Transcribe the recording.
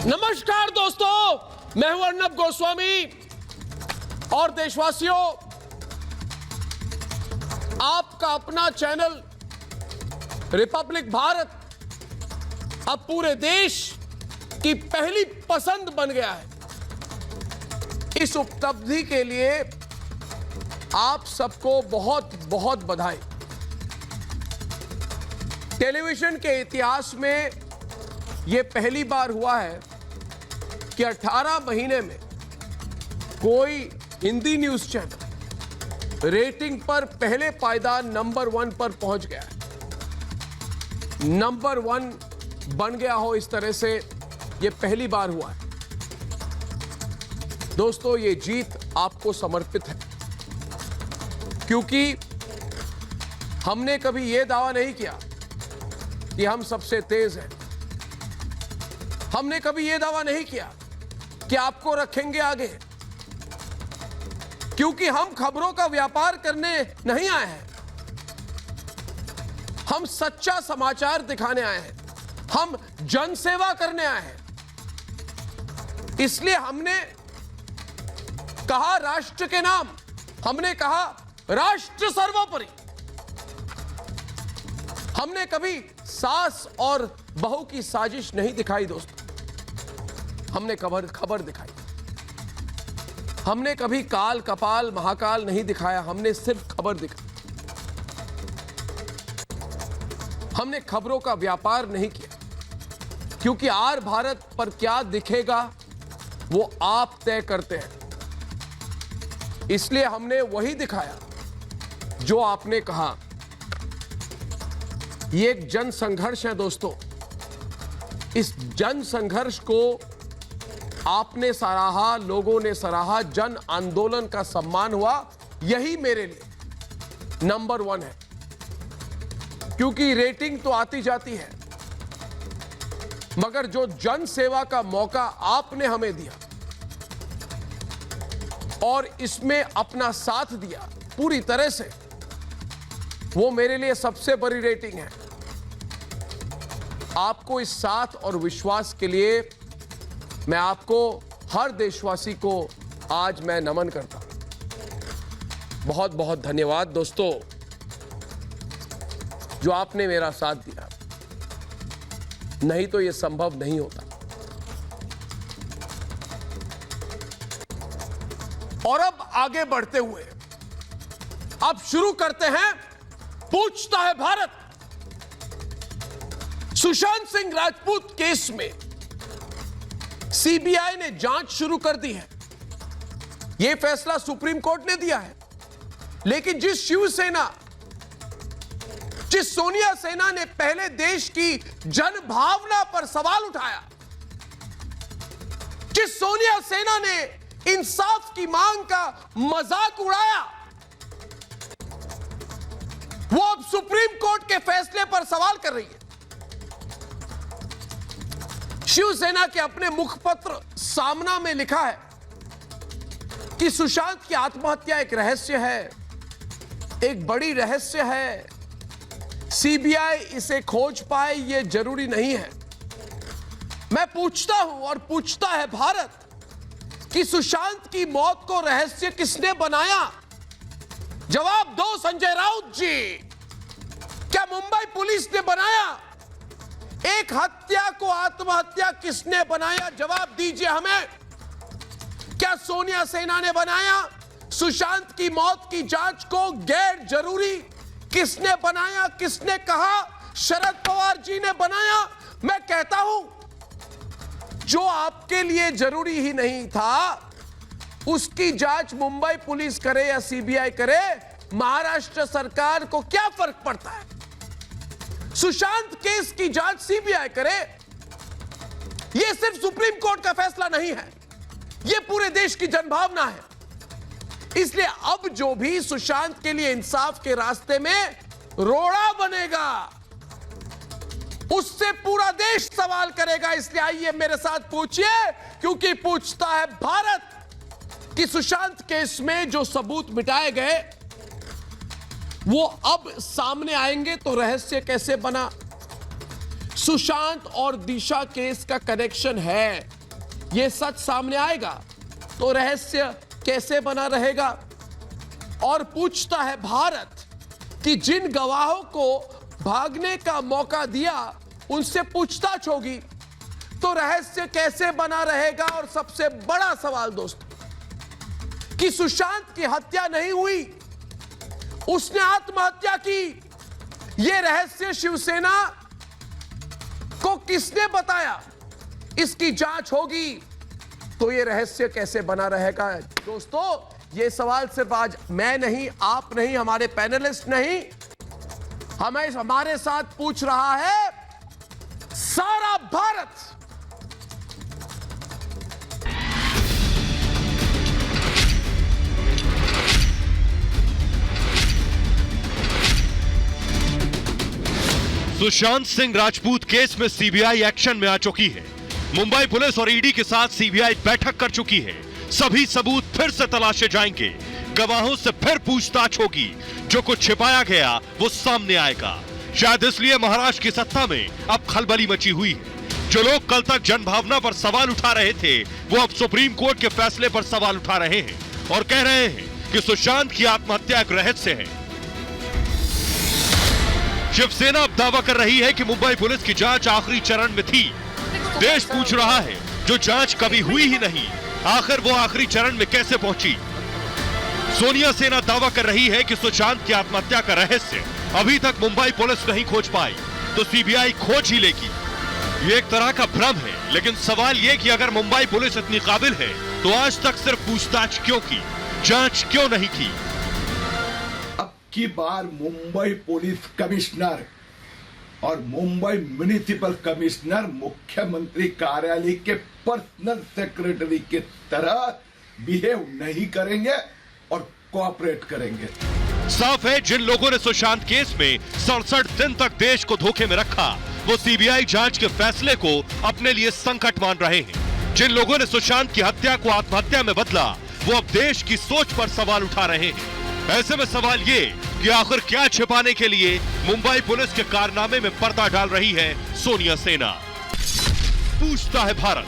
नमस्कार दोस्तों, मैं हूं अर्नब गोस्वामी और देशवासियों, आपका अपना चैनल रिपब्लिक भारत अब पूरे देश की पहली पसंद बन गया है। इस उपलब्धि के लिए आप सबको बहुत बहुत बधाई। टेलीविजन के इतिहास में यह पहली बार हुआ है कि 18 महीने में कोई हिंदी न्यूज चैनल रेटिंग पर पहले पायदान नंबर 1 पर पहुंच गया है। नंबर 1 बन गया हो इस तरह से, यह पहली बार हुआ है। दोस्तों, यह जीत आपको समर्पित है, क्योंकि हमने कभी यह दावा नहीं किया कि हम सबसे तेज हैं। हमने कभी यह दावा नहीं किया कि आपको रखेंगे आगे, क्योंकि हम खबरों का व्यापार करने नहीं आए हैं। हम सच्चा समाचार दिखाने आए हैं, हम जनसेवा करने आए हैं। इसलिए हमने कहा राष्ट्र के नाम, हमने कहा राष्ट्र सर्वोपरि। हमने कभी सास और बहू की साजिश नहीं दिखाई दोस्तों, हमने खबर दिखाई। हमने कभी काल कपाल महाकाल नहीं दिखाया, हमने सिर्फ खबर दिखाई। हमने खबरों का व्यापार नहीं किया, क्योंकि आर भारत पर क्या दिखेगा वो आप तय करते हैं। इसलिए हमने वही दिखाया जो आपने कहा। ये एक जन संघर्ष है दोस्तों। इस जन संघर्ष को आपने सराहा, लोगों ने सराहा, जन आंदोलन का सम्मान हुआ। यही मेरे लिए नंबर 1 है, क्योंकि रेटिंग तो आती जाती है, मगर जो जन सेवा का मौका आपने हमें दिया और इसमें अपना साथ दिया पूरी तरह से, वो मेरे लिए सबसे बड़ी रेटिंग है। आपको इस साथ और विश्वास के लिए मैं आपको, हर देशवासी को आज मैं नमन करता हूं। बहुत बहुत धन्यवाद दोस्तों, जो आपने मेरा साथ दिया। नहीं तो यह संभव नहीं होता। और अब आगे बढ़ते हुए अब शुरू करते हैं पूछता है भारत। सुशांत सिंह राजपूत केस में सीबीआई ने जांच शुरू कर दी है। यह फैसला सुप्रीम कोर्ट ने दिया है, लेकिन जिस सोनिया सेना ने पहले देश की जनभावना पर सवाल उठाया, जिस सोनिया सेना ने इंसाफ की मांग का मजाक उड़ाया, वो अब सुप्रीम कोर्ट के फैसले पर सवाल कर रही है। शिवसेना के अपने मुखपत्र सामना में लिखा है कि सुशांत की आत्महत्या एक रहस्य है, एक बड़ी रहस्य है। सीबीआई इसे खोज पाए यह जरूरी नहीं है। मैं पूछता हूं और पूछता है भारत कि सुशांत की मौत को रहस्य किसने बनाया? जवाब दो संजय राउत जी। क्या मुंबई पुलिस ने बनाया? एक हत्या को आत्महत्या किसने बनाया? जवाब दीजिए हमें। क्या सोनिया सेना ने बनाया? सुशांत की मौत की जांच को गैर जरूरी किसने बनाया? किसने कहा? शरद पवार जी ने बनाया। मैं कहता हूं, जो आपके लिए जरूरी ही नहीं था, उसकी जांच मुंबई पुलिस करे या सीबीआई करे, महाराष्ट्र सरकार को क्या फर्क पड़ता है? सुशांत केस की जांच सीबीआई करे, यह सिर्फ सुप्रीम कोर्ट का फैसला नहीं है, यह पूरे देश की जनभावना है। इसलिए अब जो भी सुशांत के लिए इंसाफ के रास्ते में रोड़ा बनेगा, उससे पूरा देश सवाल करेगा। इसलिए आइए मेरे साथ पूछिए, क्योंकि पूछता है भारत कि सुशांत केस में जो सबूत मिटाए गए वो अब सामने आएंगे तो रहस्य कैसे बना? सुशांत और दिशा केस का कनेक्शन है, यह सच सामने आएगा तो रहस्य कैसे बना रहेगा? और पूछता है भारत कि जिन गवाहों को भागने का मौका दिया उनसे पूछताछ होगी तो रहस्य कैसे बना रहेगा? और सबसे बड़ा सवाल दोस्तों कि सुशांत की हत्या नहीं हुई, उसने आत्महत्या की, यह रहस्य शिवसेना को किसने बताया? इसकी जांच होगी तो यह रहस्य कैसे बना रहेगा? दोस्तों, यह सवाल सिर्फ आज मैं नहीं, आप नहीं, हमारे पैनलिस्ट नहीं, हमारे साथ पूछ रहा है सारा भारत। सुशांत सिंह राजपूत केस में सीबीआई एक्शन में आ चुकी है। मुंबई पुलिस और ईडी के साथ सीबीआई बैठक कर चुकी है। सभी सबूत फिर से तलाशे जाएंगे, गवाहों से फिर पूछताछ होगी, जो कुछ छिपाया गया वो सामने आएगा। शायद इसलिए महाराष्ट्र की सत्ता में अब खलबली मची हुई है। जो लोग कल तक जनभावना पर सवाल उठा रहे थे वो अब सुप्रीम कोर्ट के फैसले पर सवाल उठा रहे हैं और कह रहे हैं कि सुशांत की आत्महत्या एक रहस्य है। शिवसेना अब दावा कर रही है कि मुंबई पुलिस की जांच आखिरी चरण में थी। देश पूछ रहा है जो जांच कभी हुई ही नहीं, आखिर वो आखिरी चरण में कैसे पहुंची? सोनिया सेना दावा कर रही है कि सुशांत की आत्महत्या का रहस्य अभी तक मुंबई पुलिस नहीं खोज पाई तो सीबीआई खोज ही लेगी। ये एक तरह का भ्रम है, लेकिन सवाल ये कि अगर मुंबई पुलिस इतनी काबिल है तो आज तक सिर्फ पूछताछ क्यों की, जांच क्यों नहीं की? की बार मुंबई पुलिस कमिश्नर और मुंबई म्युनिसिपल कमिश्नर मुख्यमंत्री कार्यालय के पर्सनल सेक्रेटरी की तरह बिहेव नहीं करेंगे और कोऑपरेट करेंगे। साफ है जिन लोगों ने सुशांत केस में 67 दिन तक देश को धोखे में रखा वो सीबीआई जांच के फैसले को अपने लिए संकट मान रहे हैं। जिन लोगों ने सुशांत की हत्या को आत्महत्या में बदला वो अब देश की सोच पर सवाल उठा रहे हैं। ऐसे में सवाल ये कि आखिर क्या छिपाने के लिए मुंबई पुलिस के कारनामे में पर्दा डाल रही है सोनिया सेना? पूछता है भारत।